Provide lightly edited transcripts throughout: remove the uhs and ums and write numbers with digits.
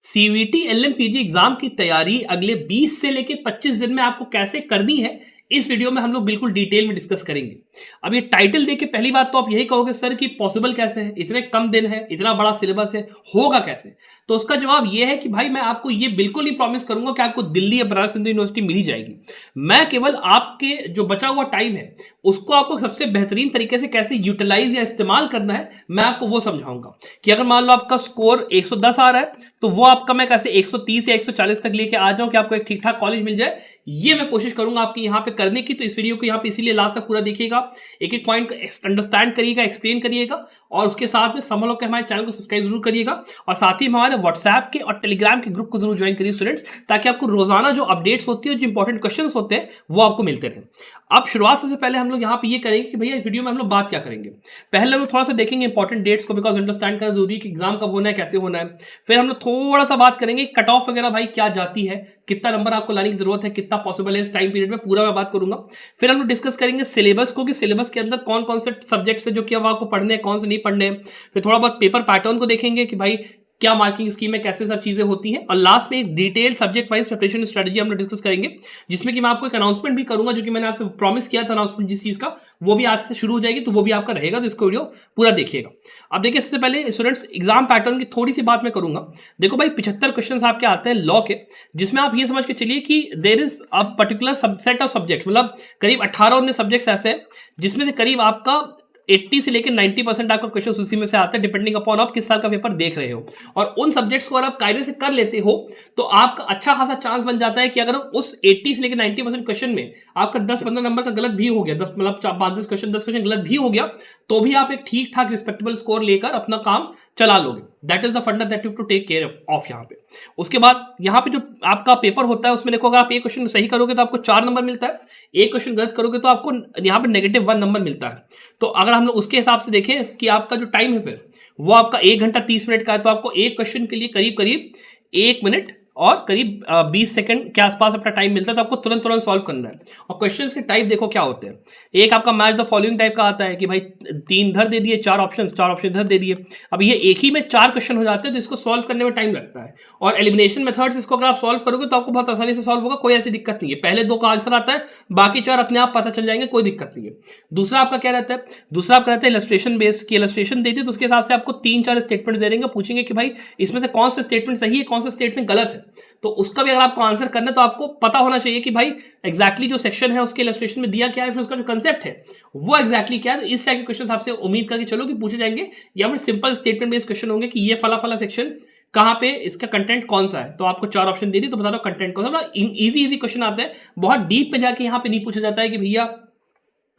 CVT एलएमपीजी exam की तैयारी अगले 20 से लेके 25 दिन में आपको कैसे करनी है, इस वीडियो में हम लोग बिल्कुल डिटेल में डिस्कस करेंगे। अब ये टाइटल देख के पहली बात तो आप यही कहोगे सर कि पॉसिबल कैसे है, इतने कम दिन है, इतना बड़ा सिलेबस है, होगा कैसे? तो उसका जवाब ये है कि भाई मैं आपको ये बिल्कुल नहीं प्रॉमिस करूंगा कि आपको दिल्ली या बनारस हिंदू यूनिवर्सिटी मिल ही जाएगी। मैं केवल आपके जो बचा हुआ टाइम है उसको आपको सबसे बेहतरीन तरीके से कैसे यूटिलाइज या इस्तेमाल करना है, मैं आपको वो समझाऊंगा। कि अगर मान लो आपका स्कोर 110 आ रहा है तो वो आपका मैं कैसे 130 या 140 तक लेके आ जाऊं कि आपको एक ठीक ठाक कॉलेज मिल जाए, ये मैं कोशिश करूंगा आपकी यहाँ पे करने की। तो इस वीडियो को यहाँ पे इसीलिए लास्ट तक पूरा देखिएगा, एक एक पॉइंट को अंडरस्टैंड करिएगा, एक्सप्लेन करिएगा, और उसके साथ में समझ लो कि हमारे चैनल को सब्सक्राइब जरूर करिएगा, और साथ ही हमारे व्हाट्सएप के और टेलीग्राम के ग्रुप को जरूर ज्वाइन करिए स्टूडेंट्स, ताकि आपको रोजाना जो अपडेट्स होती है, जो इंपॉर्टेंट क्वेश्चन होते हैं वो आपको मिलते रहे। अब शुरुआत से पहले हम लोग यहाँ पे ये करेंगे कि भैया इस वीडियो में हम लोग बात क्या करेंगे। पहले हम लोग थोड़ा सा देखेंगे इंपॉर्टेंट डेट्स को, बिकॉज अंडरस्टैंड करना जरूरी है कि एग्जाम कब होना है, कैसे होना है। फिर हम लोग थोड़ा सा बात करेंगे कट ऑफ वगैरह भाई क्या जाती है, कितना नंबर आपको लाने की जरूरत है, कितना पॉसिबल है इस टाइम पीरियड में, पूरा मैं बात करूंगा। फिर हम लोग डिस्कस करेंगे सिलेबस को, कि सिलेबस के अंदर कौन कौन से सब्जेक्ट्स है जो कि अब आपको पढ़ने हैं, कौन से नहीं पढ़ने हैं। फिर थोड़ा बहुत पेपर पैटर्न को देखेंगे कि भाई क्या मार्किंग स्कीम है, कैसे सब चीजें होती हैं, और लास्ट में एक detail subject wise preparation strategy हम लोग डिस्कस करेंगे, जिसमें कि मैं आपको एक अनाउंसमेंट भी करूंगा, जो कि मैंने आपसे प्रॉमिस किया था अनाउंसमेंट जिस चीज का, वो भी आज से शुरू हो जाएगी, तो वो भी आपका रहेगा। तो इसको वीडियो पूरा देखिएगा। अब देखिए सबसे पहले स्टूडेंट्स एग्जाम पैटर्न की थोड़ी सी बात मैं करूंगा। देखो भाई 75 क्वेश्चन आपके आते हैं लॉ के, जिसमें आप ये समझ के चलिए कि there is a particular subset of subject, मतलब करीब 18-19 सब्जेक्ट्स ऐसे हैं जिसमें से करीब आपका 80 से लेकर 90% आपका क्वेश्चन उसी में से आता है, डिपेंडिंग अपॉन आप किस साल का पेपर देख रहे हो। और उन सब्जेक्ट्स को अगर आप कायदे से कर लेते हो तो आपका अच्छा खासा चांस बन जाता है कि अगर उस 80 से लेकर 90% क्वेश्चन में आपका 10-15 नंबर का गलत भी हो गया, 10 मतलब 5-10 क्वेश्चन 10 क्वेश्चन गलत भी हो गया, तो भी आप एक ठीक ठाक रिस्पेक्टेबल स्कोर लेकर अपना काम चला लोगे। That is the funda that you to take care of यहाँ पे। उसके बाद यहाँ पे जो आपका पेपर होता है उसमें देखो, अगर आप एक क्वेश्चन सही करोगे तो आपको 4 नंबर मिलता है, एक क्वेश्चन गलत करोगे तो आपको यहाँ पे -1 नंबर मिलता है। तो अगर हम लोग उसके हिसाब से देखें कि आपका जो टाइम है फिर वो आपका 1 घंटा 30 मिनट का है, तो आपको एक क्वेश्चन के लिए करीब करीब 1 मिनट और करीब 20 सेकंड के आसपास अपना टाइम मिलता है। तो आपको तुरंत तुरंत सॉल्व करना है। और क्वेश्चंस के टाइप देखो क्या होते हैं। एक आपका मैच द फॉलोइंग टाइप का आता है कि भाई 3 इधर दे दिए, 4 ऑप्शन इधर दे दिए। अब ये एक ही में 4 क्वेश्चन हो जाते हैं, तो इसको सॉल्व करने में टाइम लगता है। और एलिमिनेशन मेथड्स, इसको अगर आप सॉल्व करोगे तो आपको बहुत आसानी से सॉल्व होगा, कोई ऐसी दिक्कत नहीं है। पहले 2 का आंसर आता है, बाकी 4 अपने आप पता चल जाएंगे, कोई दिक्कत नहीं है। दूसरा आपका क्या रहता है, दूसरा आपका रहता है इलस्ट्रेशन बेस की। इलस्ट्रेशन दे दी तो उसके हिसाब से आपको 3-4 स्टेटमेंट दे देंगे, पूछेंगे कि भाई इसमें से कौन सा स्टेटमेंट सही है, कौन सा स्टेटमेंट गलत है। तो उसका भी अगर आपको आंसर करना है तो आपको पता होना चाहिए कि भाई एग्जैक्टली जो सेक्शन है उसके इलस्ट्रेशन में दिया क्या है, फिर उसका जो कंसेप्ट है वो एग्जैक्टली क्या है। तो इस टाइप के क्वेश्चन आपसे उम्मीद करके चलो कि पूछे जाएंगे, या फिर सिंपल स्टेटमेंट बेस्ड क्वेश्चन होंगे कि ये फला फला सेक्शन कहाँ पे, इसका कंटेंट कौन सा है। तो आपको 4 ऑप्शन दे दी तो बता दो कंटेंट कौन सा। इजी क्वेश्चन आते हैं, बहुत डीप में जाके यहाँ पे नहीं पूछा जाता है कि भैया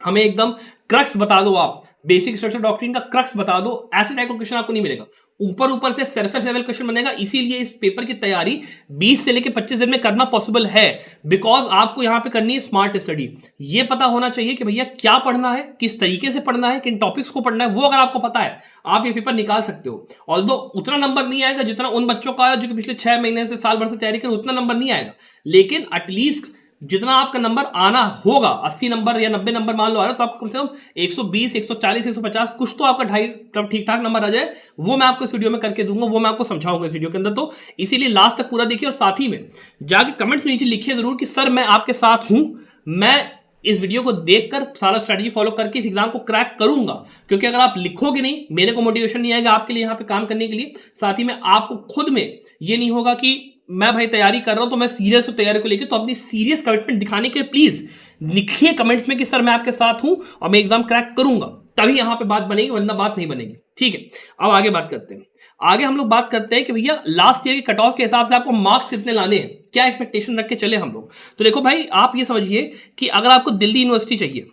हमें एकदम क्रक्स बता दो, आप बेसिक स्ट्रक्चर डॉक्ट्रिन का क्रक्स बता दो, ऐसे टाइप का क्वेश्चन आपको नहीं मिलेगा। ऊपर से सरफेस लेवल क्वेश्चन बनेगा। इसीलिए इस पेपर की तैयारी 20 से लेकर 25 दिन में करना पॉसिबल है, बिकॉज आपको यहां पे करनी है स्मार्ट स्टडी। ये पता होना चाहिए कि भैया क्या पढ़ना है, किस तरीके से पढ़ना है, किन टॉपिक्स को पढ़ना है। वो अगर आपको पता है आप ये पेपर निकाल सकते हो। ऑल्दो उतना नंबर नहीं आएगा जितना उन बच्चों का आया जो कि पिछले 6 महीने से साल भर से तैयारी कर, उतना नंबर नहीं आएगा, लेकिन एटलीस्ट जितना आपका नंबर आना होगा, 80 नंबर या 90 नंबर मान लो आ रहा है, तो आपको कम से कम 120, 140, 150 कुछ तो आपका ठीक ठाक नंबर आ जाए। वो मैं आपको इस वीडियो में करके दूंगा, वो मैं आपको समझाऊंगा इस वीडियो के अंदर। तो इसीलिए लास्ट तक पूरा देखिए, और साथ ही में जाके कमेंट्स में नीचे लिखिए जरूर कि सर मैं आपके साथ हूं, मैं इस वीडियो को देखकर सारा स्ट्रेटजी फॉलो करके इस एग्जाम को क्रैक करूंगा। क्योंकि अगर आप लिखोगे नहीं, मेरे को मोटिवेशन नहीं आएगा आपके लिए यहाँ पे काम करने के लिए। साथ ही में आपको खुद में ये नहीं होगा कि मैं भाई तैयारी कर रहा हूं तो मैं सीरियस हूं तैयारी को लेकर। तो अपनी सीरियस कमिटमेंट दिखाने के लिए प्लीज लिखिए कमेंट्स में कि सर मैं आपके साथ हूं और मैं एग्जाम क्रैक करूंगा, तभी यहां पे बात बनेगी, वरना बात नहीं बनेगी। ठीक है, अब आगे बात करते हैं। आगे हम लोग बात करते हैं कि भैया लास्ट ईयर के कट ऑफ के हिसाब से आपको मार्क्स कितने लाने हैं, क्या एक्सपेक्टेशन रख के चले हम लोग। तो देखो भाई आप ये समझिए कि अगर आपको दिल्ली यूनिवर्सिटी चाहिए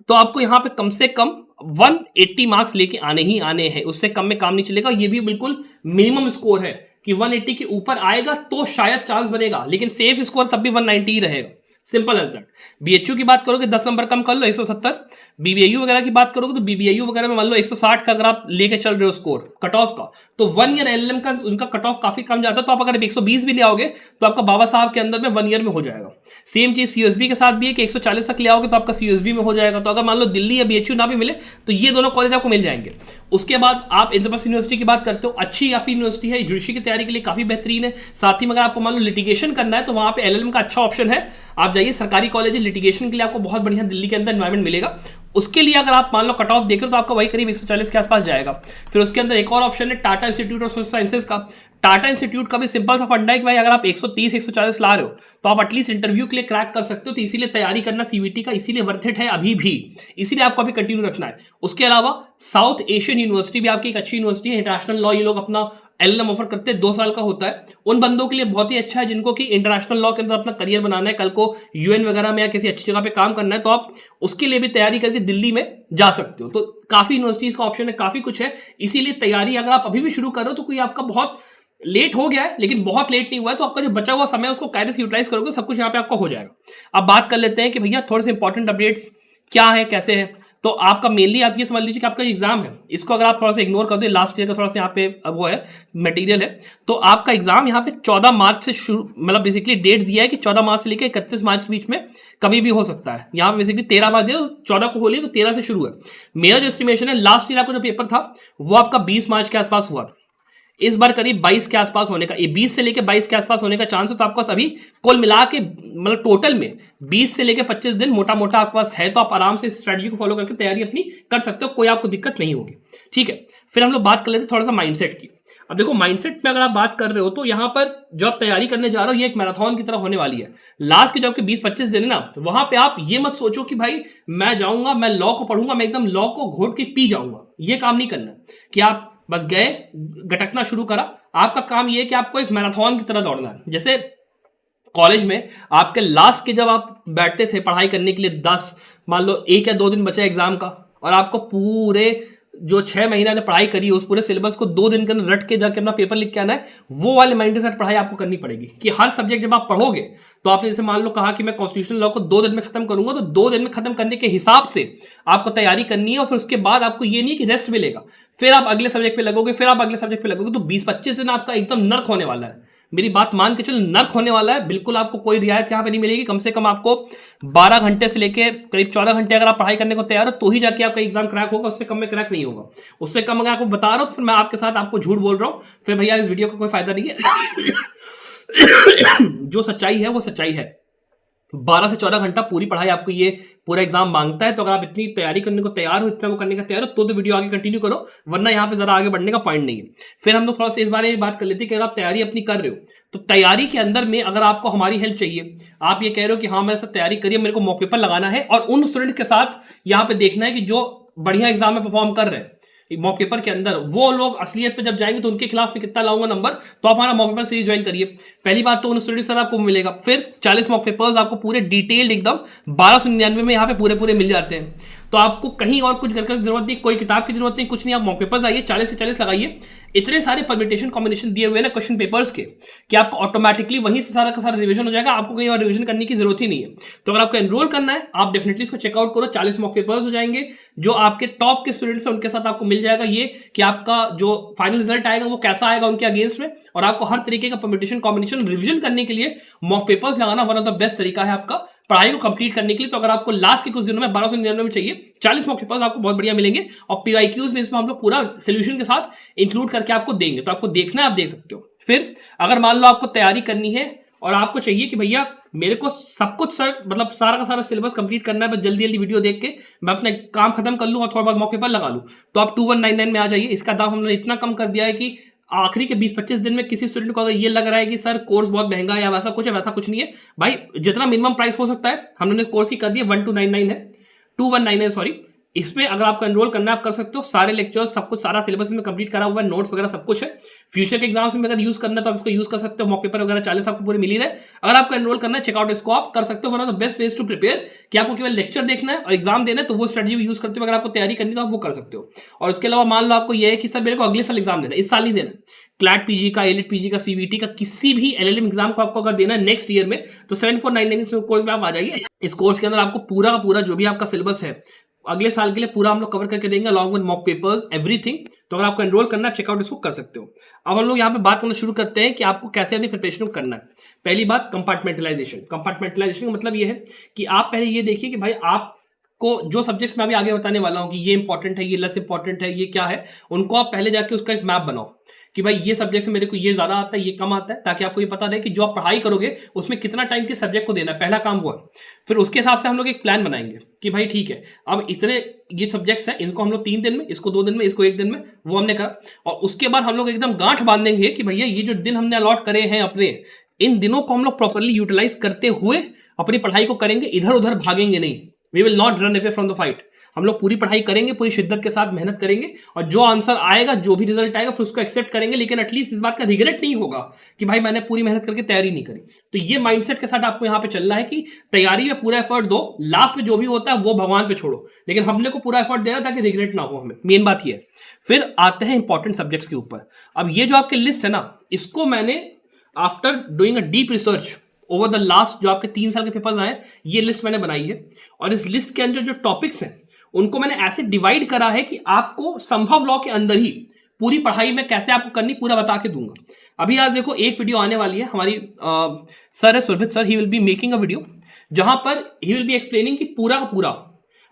तो आपको यहां पे कम से कम 180 मार्क्स लेके आने ही आने हैं, उससे कम में काम नहीं चलेगा। ये भी बिल्कुल मिनिमम स्कोर है कि 180 के ऊपर आएगा तो शायद चांस बनेगा, लेकिन सेफ स्कोर तब भी 190 ही रहेगा। Simple as that. बीएचयू की बात करोगे 10 नंबर कम कर लो 170, बीबीआईयू वगैरह की बात करोगे तो बीबीआईयू वगैरह में मान लो 160 का अगर आप लेके चल रहे हो स्कोर कट ऑफ का, तो 1 ईयर एलएलएम का उनका कट ऑफ काफी कम जाता है, तो आप अगर 120 भी ले आओगे तो आपका बाबा साहब के अंदर में 1 ईयर में हो जाएगा। सेम चीज सीयूएसबी के साथ भी है कि 140 तक ले आओगे तो आपका सीयूएसबी में हो जाएगा। तो अगर मान लो दिल्ली या बीएचयू ना भी मिले तो ये दोनों कॉलेज आपको मिल जाएंगे। उसके बाद आप इंद्रप्रस्थ यूनिवर्सिटी की बात करते हो, अच्छी काफी यूनिवर्सिटी है, जुडिशरी की तैयारी के लिए काफी बेहतरीन है। साथ ही में अगर आपको मान लो लिटिगेशन करना है तो वहां पे एलएलएम का अच्छा ऑप्शन है, आप जाइए सरकारी कॉलेज है, लिटिगेशन के लिए आपको बहुत बढ़िया दिल्ली के अंदर एनवायरमेंट मिलेगा। उसके लिए अगर आप मान लो कट ऑफ देख रहे हो तो आपका वही करीब 140 के आसपास जाएगा। फिर उसके अंदर एक और ऑप्शन है Tata institute of social sciences का। टाटा इंस्टीट्यूट का भी सिंपल सा फंडा है कि भाई अगर आप 130 140 ला रहे हो तो आप एटलीस्ट इंटरव्यू के लिए क्रैक कर सकते हो। तो इसीलिए तैयारी करना सीवीटी का इसीलिए वर्थ इट है अभी भी, इसीलिए आपको अभी कंटिन्यू रखना है। उसके अलावा साउथ एशियन यूनिवर्सिटी भी आपकी एक अच्छी यूनिवर्सिटी है, इंटरनेशनल लॉ ये लोग अपना एलएलएम ऑफर करते हैं, 2 साल का होता है। उन बंदों के लिए बहुत ही अच्छा है जिनको कि इंटरनेशनल लॉ के अंदर अपना करियर बनाना है, कल को यूएन वगैरह में या किसी अच्छी जगह पे काम करना है, तो आप उसके लिए भी तैयारी करके दिल्ली में जा सकते हो। तो काफी यूनिवर्सिटीज का ऑप्शन है, काफी कुछ है। इसीलिए तैयारी अगर आप अभी भी शुरू कर रहे हो तो कोई आपका बहुत लेट हो गया है लेकिन बहुत लेट नहीं हुआ है, तो आपका जो बचा हुआ समय है उसको कैसे से यूटिलाइज करोगे, सब कुछ यहाँ पे आपका हो जाएगा। अब बात कर लेते हैं कि भैया थोड़े से इंपॉर्टेंट अपडेट्स क्या है कैसे है। तो आपका मेनली आप ये समझ लीजिए कि आपका एग्जाम है, इसको अगर आप थोड़ा सा इग्नोर कर दो, लास्ट ईयर का थोड़ा सा यहाँ पे वो है मटेरियल है, तो आपका एग्जाम यहाँ पे 14 मार्च से शुरू, मतलब बेसिकली डेट दिया है कि 14 मार्च से लेकर 31 मार्च के बीच में कभी भी हो सकता है। यहाँ पे बेसिकली 13 मार्च दिया, 14 को होली तो 13 से शुरू है। मेरा जो एस्टिमेशन है लास्ट ईयर आपका जो पेपर था वो आपका 20 मार्च के आसपास हुआ था, इस बार करीब 22 के आसपास होने का, ये 20 से लेकर 22 के आसपास होने का चांस है। तो आपके पास अभी कुल मिला के मतलब टोटल में 20 से लेकर 25 दिन मोटा मोटा आपके पास है, तो आप आराम से इस स्ट्रेटजी को फॉलो करके तैयारी अपनी कर सकते हो, कोई आपको दिक्कत नहीं होगी। ठीक है, फिर हम लोग बात कर लेते हैं थोड़ा सा माइंडसेट की। अब देखो माइंडसेट में अगर आप बात कर रहे हो तो यहाँ पर जो आप तैयारी करने जा रहे हो ये एक मैराथन की तरह होने वाली है। लास्ट के जो आपके 20-25 दिन है ना, तो वहां पे आप ये मत सोचो कि भाई मैं जाऊंगा मैं लॉ को पढ़ूंगा मैं एकदम लॉ को घोट के पी जाऊंगा, ये काम नहीं करना कि आप बस गए गटकना शुरू करा। आपका काम यह है कि आपको एक मैराथन की तरह दौड़ना है। जैसे कॉलेज में आपके लास्ट के जब आप बैठते थे पढ़ाई करने के लिए 10 मान लो 1 या 2 दिन बचा एग्जाम का, और आपको पूरे जो 6 महीना ने पढ़ाई करी उस पूरे सिलेबस को 2 दिन के अंदर रट के जाके अपना पेपर लिख के आना है, वो वाले माइंड सेट पढ़ाई आपको करनी पड़ेगी कि हर सब्जेक्ट जब आप पढ़ोगे तो आपने जैसे मान लो कहा कि मैं कॉन्स्टिट्यूशनल लॉ को 2 दिन में खत्म करूंगा, तो 2 दिन में खत्म करने के हिसाब से आपको तैयारी करनी है। और फिर उसके बाद आपको ये नहीं कि रेस्ट मिलेगा, फिर आप अगले सब्जेक्ट पे लगोगे, फिर आप अगले सब्जेक्ट पे लगोगे, तो 20-25 दिन आपका एकदम नर्क होने वाला है। मेरी बात मान के चलो, नर्क होने वाला है बिल्कुल। आपको कोई रियायत यहाँ पे नहीं मिलेगी। कम से कम आपको 12 घंटे से लेके करीब 14 घंटे अगर आप पढ़ाई करने को तैयार हो तो ही जाके आपका एग्जाम क्रैक होगा, उससे कम में क्रैक नहीं होगा। उससे कम अगर आपको बता रहा हूं तो फिर मैं आपके साथ आपको झूठ बोल रहा हूं, फिर भैया इस वीडियो का कोई फायदा नहीं है। जो सच्चाई है वो सच्चाई है। 12 से 14 घंटा पूरी पढ़ाई आपको ये पूरा एग्जाम मांगता है। तो अगर आप इतनी तैयारी करने को तैयार हो, इतना वो करने का तैयार हो, तो वीडियो आगे कंटिन्यू करो, वरना यहाँ पे जरा आगे बढ़ने का पॉइंट नहीं है। फिर हम लोग थोड़ा सा इस बारे में बात कर लेते हैं कि अगर आप तैयारी अपनी कर रहे हो तो तैयारी के अंदर में अगर आपको हमारी हेल्प चाहिए, आप ये कह रहे हो कि हाँ मैं सब तैयारी करिए, मेरे को मॉक पेपर लगाना है और उन स्टूडेंट के साथ यहाँ पे देखना है कि जो बढ़िया एग्जाम में परफॉर्म कर रहे हैं मॉक पेपर के अंदर, वो लोग असलियत पे जब जाएंगे तो उनके खिलाफ में कितना लाऊंगा नंबर, तो आप हमारा मॉक पेपर सीरीज ज्वाइन करिए। पहली बात तो उन स्टूडेंट सर आपको मिलेगा, फिर 40 मॉक पेपर्स आपको पूरे डिटेल्ड एकदम 1299 में यहाँ पे पूरे मिल जाते हैं। तो आपको कहीं और कुछ करने की जरूरत नहीं, कोई किताब की जरूरत नहीं, कुछ नहीं। आप मॉक पेपर्स आइए, 40 से 40 लगाइए। इतने सारे परम्यूटेशन कॉम्बिनेशन दिए हुए ना क्वेश्चन पेपर्स के कि आपको ऑटोमेटिकली वहीं से सारा का सारा रिवीजन हो जाएगा, आपको कहीं और रिवीजन करने की जरूरत ही नहीं है। तो अगर आपको एनरोल करना है आप डेफिनेटली इसको चेकआउट करो। 40 मॉक पेपर्स हो जाएंगे, जो आपके टॉप के स्टूडेंट्स हैं उनके साथ आपको मिल जाएगा ये कि आपका जो फाइनल रिजल्ट आएगा वो कैसा आएगा उनके अगेंस्ट में। और आपको हर तरीके का परम्यूटेशन कॉम्बिनेशन रिवीजन करने के लिए मॉक पेपर्स लगाना वन ऑफ द बेस्ट तरीका है आपका पढ़ाई को कंप्लीट करने के लिए। तो अगर आपको लास्ट के कुछ दिनों में 1299 में चाहिए, 40 मॉक पेपर्स आपको बहुत बढ़िया मिलेंगे और पीवाईक्यूज में इसमें हम लोग पूरा सोल्यूशन के साथ इंक्लूड करके आपको देंगे। तो आपको देखना है, आप देख सकते हो। फिर अगर मान लो आपको तैयारी करनी है और आपको चाहिए कि भैया मेरे को सब कुछ सर मतलब सारा का सारा सिलेबस कंप्लीट करना है, बस जल्दी जल्दी वीडियो देख के मैं अपना काम खत्म कर लूँ और थोड़ा बहुत मॉक पेपर लगा लूँ, तो आप 2199 में आ जाइए। इसका दाम हमने इतना कम कर दिया है कि आखिरी के 20-25 दिन में किसी स्टूडेंट को अगर ये लग रहा है कि सर कोर्स बहुत महंगा है या वैसा कुछ है, वैसा कुछ नहीं है भाई। जितना मिनिमम प्राइस हो सकता है हमने कोर्स की कर दिया 1299 है, 2199 सॉरी। इसमें अगर आपको एनरोल करना है आप कर सकते हो। सारे लेक्चर्स सब कुछ सारा सिलेबस में कंप्लीट करा हुआ है, नोट्स वगैरह सब कुछ है। फ्यूचर के एग्जाम्स में अगर यूज करना है तो आप इसको यूज कर सकते हो। मॉक पेपर वगैरह 40 आपको पूरे मिल ही रहे। अगर आपको एनरोल करना है चेकआउट इसको आप कर सकते हो। One of the best ways to prepare कि आपको केवल लेक्चर देखना है और एग्जाम देना है, तो वो स्ट्रेटजी यूज करते हुए अगर आपको तैयारी करनी है तो आप वो कर सकते हो। और उसके अलावा मान लो आपको ये है कि सर मेरे को अगले साल एग्जाम देना है, इस साल नहीं देना, क्लैट पीजी का, एलिट पीजी का, सीवीटी का, किसी भी एलएलएम एग्जाम को आपको अगर देना है नेक्स्ट ईयर में, तो 7499 कोर्स में आप आ जाइए। इस कोर्स के अंदर आपको पूरा का पूरा जो भी आपका सिलेबस है अगले साल के लिए पूरा हम लोग कवर करके देंगे, along with mock papers everything. तो अगर आपको एनरोल करना है, चेकआउट इसको कर सकते हो। अब हम लोग यहाँ पे बात करना शुरू करते हैं कि आपको कैसे अपनी प्रिपरेशन को करना है। पहली बात, कंपार्टमेंटलाइजेशन। कंपार्टमेंटलाइजेशन का मतलब ये है कि आप पहले ये देखिए कि भाई आपको जो सब्जेक्ट्स मैं अभी आगे बताने वाला हूँ कि ये इंपॉर्टेंट है, ये लेस इंपॉर्टेंट है, ये क्या है, उनको आप पहले जाके उसका एक मैप बनाओ कि भाई ये सब्जेक्ट से मेरे को ये ज्यादा आता है, ये कम आता है, ताकि आपको ये पता रहे कि जो आप पढ़ाई करोगे उसमें कितना टाइम किस सब्जेक्ट को देना है। पहला काम हुआ। फिर उसके हिसाब से हम लोग एक प्लान बनाएंगे कि भाई ठीक है, अब इतने ये सब्जेक्ट्स हैं, इनको हम लोग 3 दिन में, इसको 2 दिन में, इसको 1 दिन में, वो हमने कहा। और उसके बाद हम लोग एकदम गांठ बांधेंगे कि भैया ये जो दिन हमने अलॉट करे हैं अपने, इन दिनों को हम लोग प्रॉपरली यूटिलाइज करते हुए अपनी पढ़ाई को करेंगे, इधर उधर भागेंगे नहीं। We will not run away from the fight. हम लोग पूरी पढ़ाई करेंगे, पूरी शिद्दत के साथ मेहनत करेंगे, और जो आंसर आएगा, जो भी रिजल्ट आएगा, फिर उसको एक्सेप्ट करेंगे, लेकिन एटलीस्ट इस बात का रिग्रेट नहीं होगा कि भाई मैंने पूरी मेहनत करके तैयारी नहीं करी। तो ये माइंडसेट के साथ आपको यहाँ पे चलना है कि तैयारी में पूरा एफर्ट दो, लास्ट में जो भी होता है वो भगवान पे छोड़ो, लेकिन हमने को पूरा एफर्ट देना ताकि रिग्रेट ना हो हमें। मेन बात ये है। फिर आते हैं इंपॉर्टेंट सब्जेक्ट्स के ऊपर। अब ये जो आपकी लिस्ट है ना, इसको मैंने after doing a deep research over the last जो आपके 3 साल के पेपर्स आए, ये लिस्ट मैंने बनाई है। और इस लिस्ट के अंदर जो टॉपिक्स हैं उनको मैंने ऐसे डिवाइड करा है कि आपको संभव लॉ के अंदर ही पूरी पढ़ाई में कैसे आपको करनी पूरा बता के दूंगा। अभी आज देखो एक वीडियो आने वाली है, हमारी सर है Surbhit sir, he will be making a video जहां पर ही विल बी एक्सप्लेनिंग कि पूरा का पूरा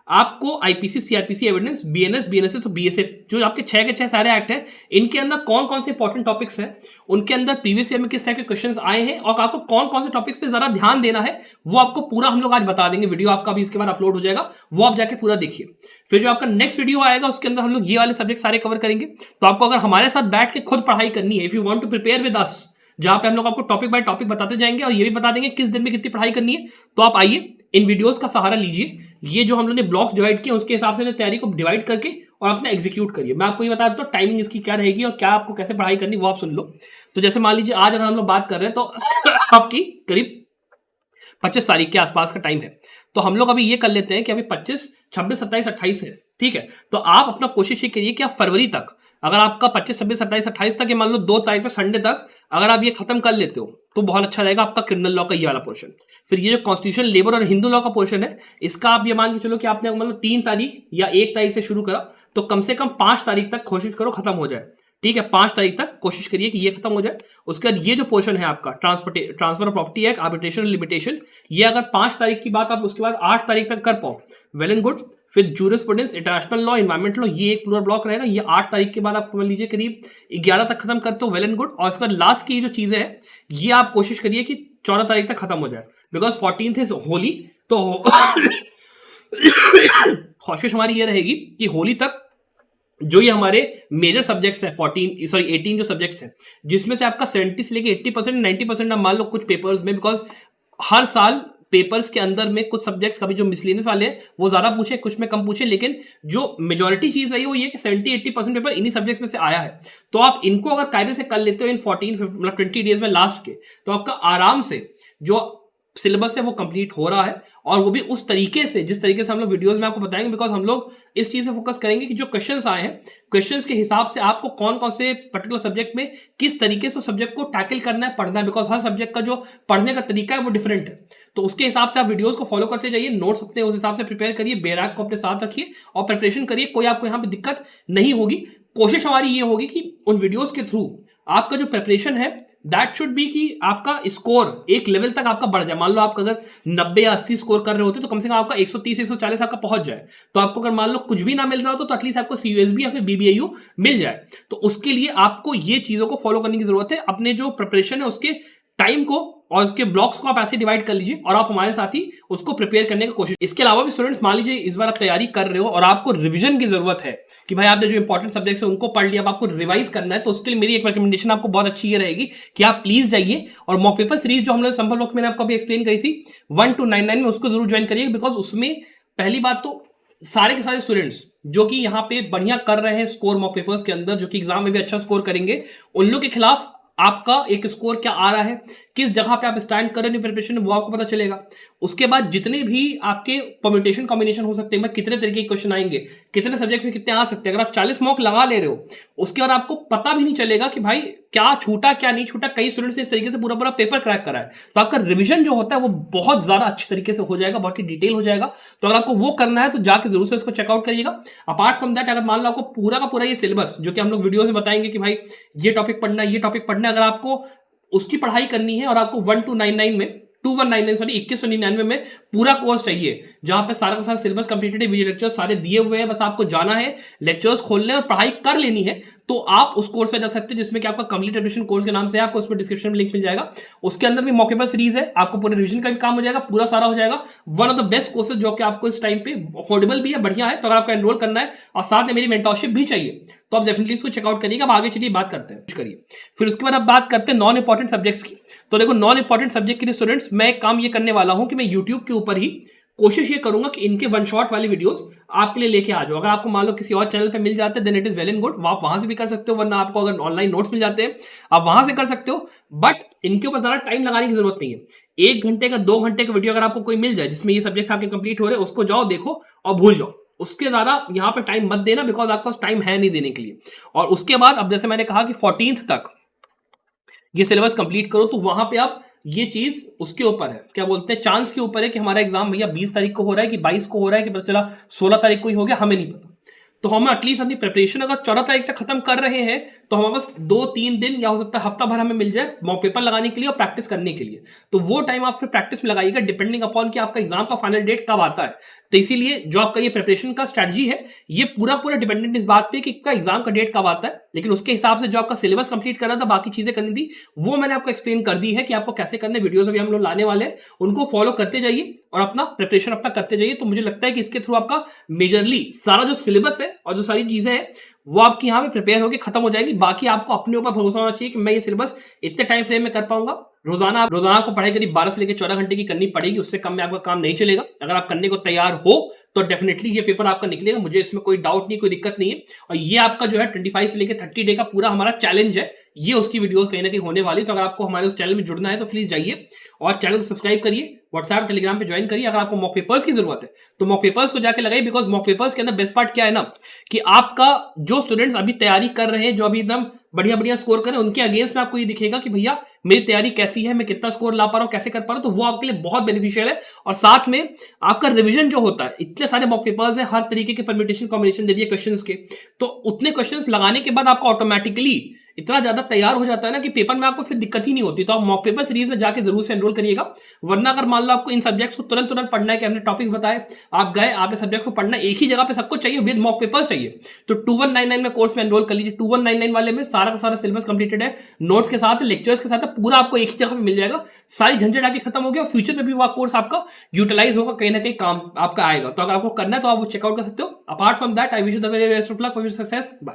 आपको IPC, CrPC, evidence, BNS, BNSS और बीएसए, जो आपके 6 के 6 सारे एक्ट हैं, इनके अंदर कौन कौन से इंपॉर्टेंट टॉपिक्स हैं, उनके अंदर प्रीवियस ईयर में किस टाइप के क्वेश्चंस आए हैं, और आपको कौन कौन से टॉपिक्स पे जरा ध्यान देना है, वो आपको पूरा हम लोग आज बता देंगे। वीडियो आपका भी इसके बाद अपलोड हो जाएगा, वो आप जाके पूरा देखिए। फिर जो आपका नेक्स्ट वीडियो आएगा उसके अंदर हम लोग ये वाले सब्जेक्ट सारे कवर करेंगे। तो आपको अगर हमारे साथ बैठ के खुद पढ़ाई करनी है, if you want to prepare with us, जहां पे हम लोग आपको टॉपिक बाय टॉपिक बताते जाएंगे और ये भी बता देंगे किस दिन में कितनी पढ़ाई करनी है, तो आप आइए, इन वीडियोस का सहारा लीजिए। ये जो हम लोगों ने ब्लॉक्स डिवाइड किए उसके हिसाब से तैयारी को डिवाइड करके और अपना एग्जीक्यूट करिए। मैं आपको ये बता देता हूँ टाइमिंग इसकी क्या रहेगी और क्या आपको कैसे पढ़ाई करनी, वो आप सुन लो। तो जैसे मान लीजिए आज अगर हम लोग बात कर रहे हैं तो आपकी करीब 25 तारीख के आसपास का टाइम है। तो हम लोग अभी ये कर लेते हैं कि अभी 25, 26, 27, 28 है, ठीक है। तो आप अपना कोशिश ये करिए कि आप फरवरी तक, अगर आपका 25, 26, 27, 28 तक, ये मान लो 2 तारीख तक, संडे तक अगर आप ये खत्म कर लेते हो तो बहुत अच्छा रहेगा आपका क्रिमिनल लॉ का ये वाला पोर्शन। फिर ये जो कॉन्स्टिट्यूशन, लेबर और हिंदू लॉ का पोर्शन है, इसका आप ये मान के चलो कि आपने मतलब 3 तारीख या 1 तारीख से शुरू करा, तो कम से कम 5 तारीख तक कोशिश करो खत्म हो जाए, ठीक है। 5 तारीख तक कोशिश करिए कि ये खत्म हो जाए। उसके बाद ये जो पोर्शन है आपका transfer of property act, arbitration limitation, ये अगर 5 तारीख की बात आप उसके बाद 8 तारीख तक कर पाओ, वेल एंड गुड। फिर jurisprudence, international law, environment law, ये एक पूरा ब्लॉक रहेगा, ये 8 तारीख के बाद आप मान लीजिए करीब 11 तक खत्म करते हो, वेल एंड गुड। और इसके बाद लास्ट की जो चीजें हैं ये आप कोशिश करिए कि 14 तारीख तक खत्म हो जाए, बिकॉज 14th इज होली। तो कोशिश हमारी ये रहेगी कि होली तक जो ये हमारे मेजर सब्जेक्ट्स हैं 18 जो सब्जेक्ट्स हैं, जिसमें से आपका 70 से लेके 80%, 90% आप मान लो कुछ पेपर्स में, बिकॉज हर साल पेपर्स के अंदर में कुछ सब्जेक्ट्स कभी जो मिसलेनियस वाले हैं वो ज्यादा पूछे, कुछ में कम पूछे, लेकिन जो मेजॉरिटी चीज रही है वो ये कि 70-80% पेपर इन्हीं सब्जेक्ट्स में से आया है। तो आप इनको अगर कायदे से कर लेते हो इन 14 मतलब 20 डेज में लास्ट के, तो आपका आराम से जो सिलेबस है वो कंप्लीट हो रहा है, और वो भी उस तरीके से जिस तरीके से हम लोग वीडियोस में आपको बताएंगे। बिकॉज हम लोग इस चीज से फोकस करेंगे कि जो क्वेश्चंस आए हैं, क्वेश्चंस के हिसाब से आपको कौन कौन से पर्टिकुलर सब्जेक्ट में किस तरीके से सब्जेक्ट को टैकल करना है, पढ़ना है, बिकॉज हर सब्जेक्ट का जो पढ़ने का तरीका है वो डिफरेंट है। तो उसके हिसाब से आप वीडियोस को फॉलो करते जाइए, नोट्स अपने उस हिसाब से प्रिपेयर करिए, बैराक को अपने साथ रखिए और प्रिपरेशन करिए, कोई आपको यहाँ पे दिक्कत नहीं होगी। कोशिश हमारी ये होगी कि उन वीडियोस के थ्रू आपका जो प्रिपरेशन है दैट शुड बी कि आपका स्कोर एक लेवल तक आपका बढ़ जाए। मान लो आप अगर 90 या 80 स्कोर कर रहे होते तो कम से कम आपका 130 140 आपका पहुंच जाए। तो आपको अगर मान लो कुछ भी ना मिल रहा हो तो एटलीस्ट आपको CUSB या फिर BBIU मिल जाए। तो उसके लिए आपको ये चीजों को फॉलो करने की जरूरत है। अपने जो प्रिपरेशन है उसके टाइम को और उसके ब्लॉक्स को आप ऐसे डिवाइड कर लीजिए और आप हमारे साथ ही उसको प्रिपेयर करने की कोशिश। इसके अलावा भी स्टूडेंट्स मान लीजिए इस बार आप तैयारी कर रहे हो और आपको रिवीजन की जरूरत है कि भाई आपने जो इंपॉर्टेंट सब्जेक्ट्स है उनको पढ़ लिया, अब आपको रिवाइज करना है, तो उसके लिए मेरी एक रिकमेंडेशन आपको बहुत अच्छी ये रहेगी कि आप प्लीज जाइए और मॉक पेपर सीरीज जो हम लोग संभव लोग मैंने आपको अभी एक्सप्लेन करी थी 1 to 99 में, उसको जरूर ज्वाइन करिए। बिकॉज उसमें पहली बात तो सारे के सारे स्टूडेंट्स जो कि यहाँ पे बढ़िया कर रहे हैं स्कोर मॉक पेपर्स के अंदर, जो कि एग्जाम में भी अच्छा स्कोर करेंगे, उन लोग के खिलाफ आपका एक स्कोर क्या आ रहा है, किस जगह पे आप स्टैंड कर रहे हैं प्रिपरेशन वो आपको पता चलेगा। उसके बाद जितने भी आपके परम्यूटेशन कॉम्बिनेशन हो सकते हैं, कितने तरीके के क्वेश्चन आएंगे, कितने सब्जेक्ट में कितने आ सकते हैं, अगर आप 40 मॉक लगा ले रहे हो उसके बाद आपको पता भी नहीं चलेगा कि भाई क्या छूटा क्या नहीं छूटा। कई स्टूडेंट्स ने इस तरीके से पूरा पूरा पेपर क्रैक करा है, तो आपका रिवीजन जो होता है वो बहुत ज्यादा अच्छी तरीके से हो जाएगा, बहुत ही डिटेल हो जाएगा। तो अगर आपको वो करना है तो जाके जरूर से इसको चेकआउट करिएगा। अपार्ट फ्रॉम दैट, अगर मान लो आपको पूरा का पूरा ये सिलेबस जो कि हम लोग वीडियो से बताएंगे कि भाई ये टॉपिक पढ़ना है, ये टॉपिक पढ़ना है, अगर आपको उसकी पढ़ाई करनी है और आपको 1299 में 2199 सॉरी 2199 में पूरा कोर्स चाहिए जहां पे सारा का सारा सिलेबस कंप्लीटेड है, वीडियो लेक्चर्स सारे दिए हुए हैं, बस आपको जाना है, लेक्चर्स खोलने और पढ़ाई कर लेनी है, तो आप उस कोर्स में जा सकते हैं जिसमें कि आपका कंप्लीट एडमिशन कोर्स के नाम से है, आपको उसमें डिस्क्रिप्शन में लिंक मिल जाएगा। उसके अंदर भी मॉकेबल सीरीज है, आपको पूरे रिवीजन का भी काम हो जाएगा, पूरा सारा हो जाएगा। One of the best courses जो कि आपको इस टाइम पे अफोर्डेबल भी है, बढ़िया है। तो अगर आपको एनरोल करना है और साथ में मेरी मेंटरशिप भी चाहिए तो आप डेफिनेटली इसको चेकआउट करिएगा। अब आगे चलिए बात करते हैं, करिए। फिर उसके बाद आप बात करते हैं नॉन इंपॉर्टेंट सब्जेक्ट्स की। तो देखो नॉन इंपॉर्टेंट सब्जेक्ट के लिए स्टूडेंट्स मैं एक काम ये करने वाला हूं कि मैं यूट्यूब के ऊपर ही कोशिश ये करूंगा कि इनके वन शॉट वाली वीडियोस आपके लिए लेके आ जाओ। अगर आपको मान लो किसी और चैनल पे मिल जाते हैं then it is well and good, आप वहां से भी कर सकते हो, वरना आपको अगर ऑनलाइन नोट्स मिल जाते हैं आप वहां से कर सकते हो। बट इनके ऊपर ज्यादा टाइम लगाने की जरूरत नहीं है। 1 घंटे का 2 घंटे का वीडियो अगर आपको कोई मिल जाए जिसमें ये सब्जेक्ट आपके कंप्लीट हो रहे हैं, उसको जाओ देखो और भूल जाओ। उसके ज्यादा यहाँ पे टाइम मत देना, बिकॉज आपके पास टाइम है नहीं देने के लिए। और उसके बाद अब जैसे मैंने कहा कि 14th तक ये सिलेबस कंप्लीट करो, तो वहां पे आप ये चीज उसके ऊपर है, क्या बोलते हैं, चांस के ऊपर है कि हमारा एग्जाम भैया 20 तारीख को हो रहा है कि 22 को हो रहा है कि पता चला 16 तारीख को ही हो गया, हमें नहीं पता। तो हम एटलीस्ट अपनी प्रिपरेशन अगर 14 तारीख तक खत्म कर रहे हैं तो हमारे पास 2-3 दिन या हो सकता है हफ्ता भर हमें मिल जाए मॉक पेपर लगाने के लिए और प्रैक्टिस करने के लिए। तो वो टाइम आप फिर प्रैक्टिस में लगाइएगा डिपेंडिंग अपॉन कि आपका एग्जाम का फाइनल डेट कब आता है। तो इसीलिए जो आपका ये प्रिपरेशन का स्ट्रेटजी है ये पूरा पूरा डिपेंडेंट इस बात पे कि आपका एग्जाम का डेट कब आता है, लेकिन उसके हिसाब से जो आपका सिलेबस कंप्लीट करना था, बाकी चीजें करनी थी, वो मैंने आपको एक्सप्लेन कर दी है कि आपको कैसे करने। वीडियोस अभी हम लोग लाने वाले हैं, उनको फॉलो करते जाइए और अपना प्रिपरेशन अपना करते जाइए। तो मुझे लगता है कि इसके थ्रू आपका मेजरली सारा जो सिलेबस है और जो सारी चीजें हैं वो आपकी यहाँ पे प्रिपेयर होकर खत्म हो जाएगी। बाकी आपको अपने ऊपर भरोसा होना चाहिए कि मैं ये सिलेबस इतने टाइम फ्रेम में कर पाऊंगा। रोजाना आपको पढ़ाई करीब 12 से लेकर 14 घंटे की करनी पड़ेगी, उससे कम में आपका काम नहीं चलेगा। अगर आप करने को तैयार हो तो डेफिनेटली ये पेपर आपका निकलेगा, मुझे इसमें कोई डाउट नहीं, कोई दिक्कत नहीं है। और ये आपका जो है 25 से लेकर 30 डे का पूरा हमारा चैलेंज है, ये उसकी वीडियोस कहीं ना कहीं होने वाली। तो अगर आपको हमारे उस चैनल में जुड़ना है तो प्लीज जाइए और चैनल को सब्सक्राइब करिए, व्हाट्सएप टेलीग्राम पे ज्वाइन करिए। अगर आपको मॉक पेपर्स की जरूरत है तो मॉक पेपर्स को जाके लगाइए, बिकॉज मॉक पेपर्स के अंदर बेस्ट पार्ट क्या है ना कि आपका जो स्टूडेंट्स अभी तैयारी कर रहे हैं, जो अभी एकदम बढ़िया बढ़िया स्कोर कर रहे हैं, उनके अगेंस्ट में आपको ये दिखेगा कि भैया मेरी तैयारी कैसी है, मैं कितना स्कोर ला पा रहा हूं, कैसे कर पा रहा हूं। तो वो आपके लिए बहुत बेनिफिशियल है। और साथ में आपका रिवीजन जो होता है, इतने सारे मॉक पेपर्स हैं, हर तरीके के परम्यूटेशन कॉम्बिनेशन दे दिए क्वेश्चंस के, तो उतने क्वेश्चंस लगाने के बाद आपको ऑटोमेटिकली इतना ज्यादा तैयार हो जाता है ना कि पेपर में आपको फिर दिक्कत ही नहीं होती। तो आप मॉक पेपर सीरीज में जाके जरूर से एनरोल करिएगा। वरना अगर मान लो आपको इन सब्जेक्ट्स को तुरंत पढ़ना है कि हमने टॉपिक्स बताए, आप गए, आपने सब्जेक्ट को पढ़ना एक ही जगह पे सबको चाहिए विद मॉक पेपर्स चाहिए, तो 2199 में कोर्स में एनरोल कर लीजिए। 2199 वाले में सारा का सारा सिलेबस कंप्लीटेड है, नोट्स के साथ, लेक्चर्स के साथ, पूरा आपको एक ही जगह पे मिल जाएगा। सारी झंझट आके खत्म हो गया, फ्यूचर में भी वो कोर्स आपका यूटिलाइज होगा, कहीं ना कहीं काम आपका आएगा। तो अगर आपको करना है तो आप वो चेकआउट कर सकते हो। Apart from that I wish you the very best of luck for your success. Bye.